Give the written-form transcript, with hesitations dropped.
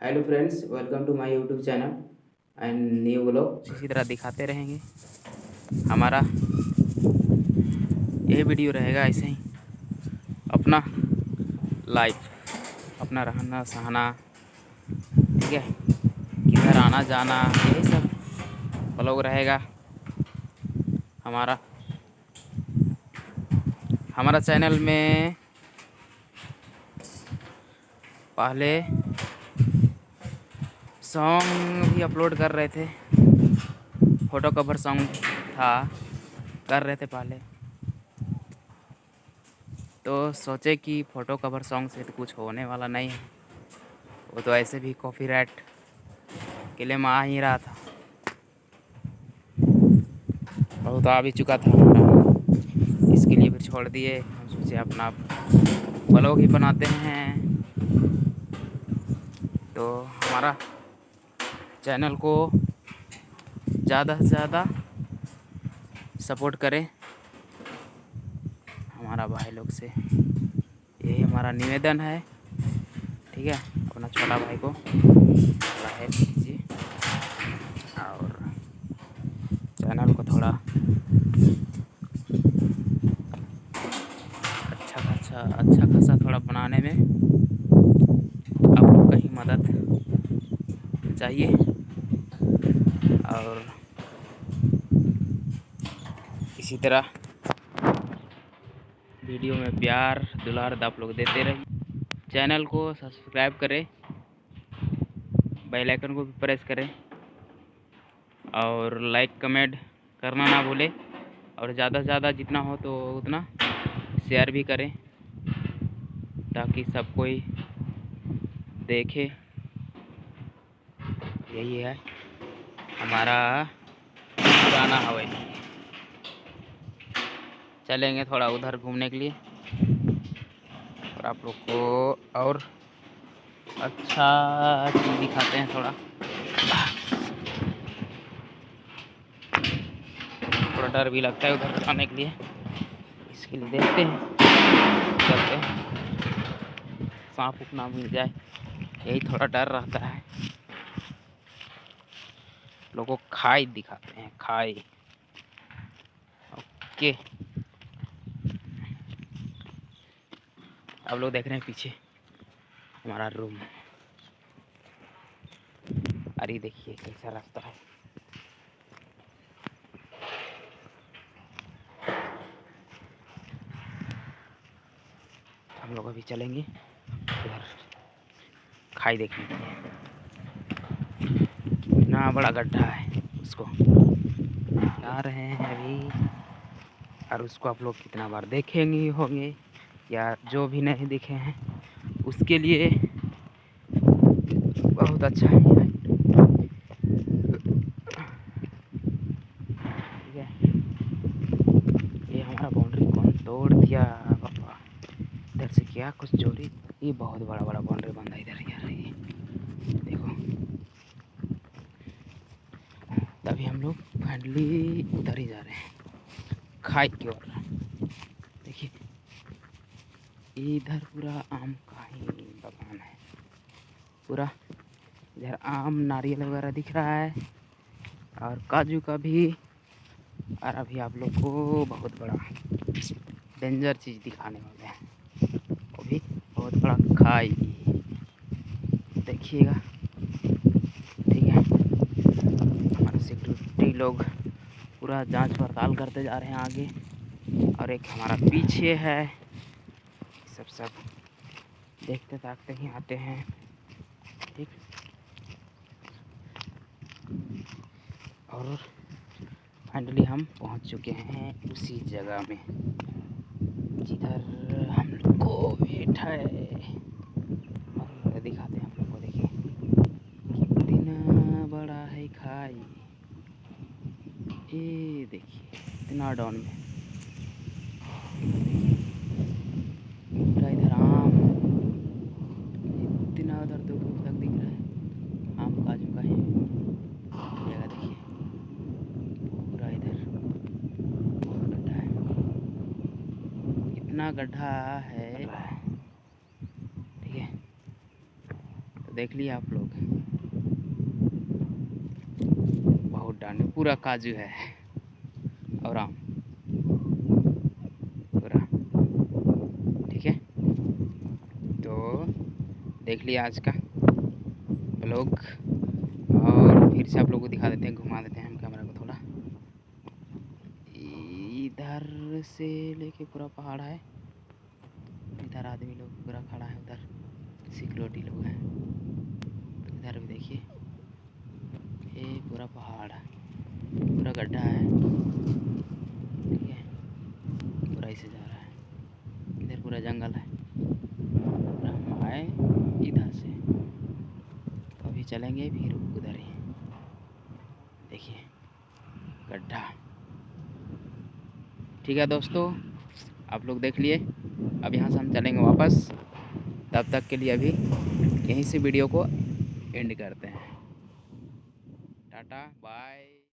Hello friends, welcome to my YouTube channel and new blog. इसी तरह दिखाते रहेंगे। हमारा यही वीडियो रहेगा ऐसे ही, अपना लाइफ, अपना रहना सहना, ठीक है, किधर आना जाना, यही सब ब्लॉग रहेगा। हमारा हमारा चैनल में पहले सॉन्ग भी अपलोड कर रहे थे, फ़ोटो कवर सॉन्ग था, कर रहे थे पहले। तो सोचे कि फ़ोटो कवर सॉन्ग से तो कुछ होने वाला नहीं है, वो तो ऐसे भी कॉपीराइट के लिए आ ही रहा था, बहुत आ भी चुका था हमारा। इसके लिए फिर छोड़ दिए। हम सोचे अपना ब्लॉग ही बनाते हैं। तो हमारा चैनल को ज़्यादा से ज़्यादा सपोर्ट करें हमारा भाई लोग से, यही हमारा निवेदन है, ठीक है। अपना छोटा भाई को थोड़ा हेल्प कीजिए और चैनल को थोड़ा अच्छा खासा थोड़ा बनाने में आप लोग का ही मदद चाहिए। और इसी तरह वीडियो में प्यार दुलार आप लोग देते रहिए। चैनल को सब्सक्राइब करें, बेल आइकन को भी प्रेस करें और लाइक कमेंट करना ना भूलें। और ज़्यादा से ज़्यादा जितना हो तो उतना शेयर भी करें ताकि सब कोई देखे। यही है हमारा पुराना हवेली। चलेंगे थोड़ा उधर घूमने के लिए और आप लोग को और अच्छा चीज़ दिखाते हैं। थोड़ा डर भी लगता है उधर आने के लिए, इसके लिए देखते हैं, चलते हैं, सांप उप ना मिल जाए, यही थोड़ा डर रहता है। लोगों को खाई दिखाते हैं, खाई। ओके, आप लोग देख रहे हैं पीछे हमारा रूम। अरे देखिए कैसा रास्ता है। हम लोग अभी चलेंगे उधर खाई देखने के लिए। कितना बड़ा गड्ढा है, उसको जा रहे हैं अभी। और उसको आप लोग कितना बार देखेंगे होंगे या जो भी नहीं देखे हैं उसके लिए बहुत अच्छा है, ठीक है। ये हमारा बाउंड्री कौन तोड़ दिया पापा? इधर से क्या कुछ चोरी? ये बहुत बड़ा बड़ा बाउंड्री बंधा इधर यार, ये देखो। तभी हम लोग फाइनली उधर ही जा रहे हैं, खाई की ओर। देखिए इधर पूरा आम का ही बागान है, पूरा इधर आम नारियल वगैरह दिख रहा है और काजू का भी। और अभी आप लोग को बहुत बड़ा डेंजर चीज़ दिखाने वाले हैं, वो भी बहुत बड़ा खाई, देखिएगा, ठीक है। हमारे सिक्योरिटी लोग पूरा जांच पड़ताल करते जा रहे हैं आगे, और एक हमारा पीछे है। सब देखते ताकते ही आते हैं, ठीक। और फाइनली हम पहुंच चुके हैं उसी जगह में जिधर हम लोग को वेट है। और दिखाते हैं आप लोग को, देखिए कितना बड़ा है खाई। ये देखिए इतना डाउन में पूरा इधर आम, इतना उधर दूर दूर तक दिख रहा है आम काजू का ही जगह। देखिए पूरा इधर गड्ढा है, इतना गड्ढा है, ठीक है। तो देख लिया आप लोग, बहुत डांडे पूरा काजू है और आम पूरा। ठीक है, तो देख लिया आज का व्लॉग, और फिर से आप लोगों को दिखा देते हैं, घुमा देते हैं हम कैमरा को थोड़ा। इधर से लेके पूरा पहाड़ है, इधर आदमी लोग पूरा खड़ा है, उधर सिक्योरिटी लोग हैं। तो इधर भी देखिए, ये पूरा पहाड़ है, पूरा गड्ढा है। ठीक है, पूरा ऐसे जा रहा है, इधर पूरा जंगल है। हम आए इधर से, तो अभी चलेंगे फिर उधर ही। देखिए गड्ढा। ठीक है दोस्तों, आप लोग देख लिए। अब यहाँ से हम चलेंगे वापस, तब तक के लिए अभी यहीं से वीडियो को एंड करते हैं। Tata bye.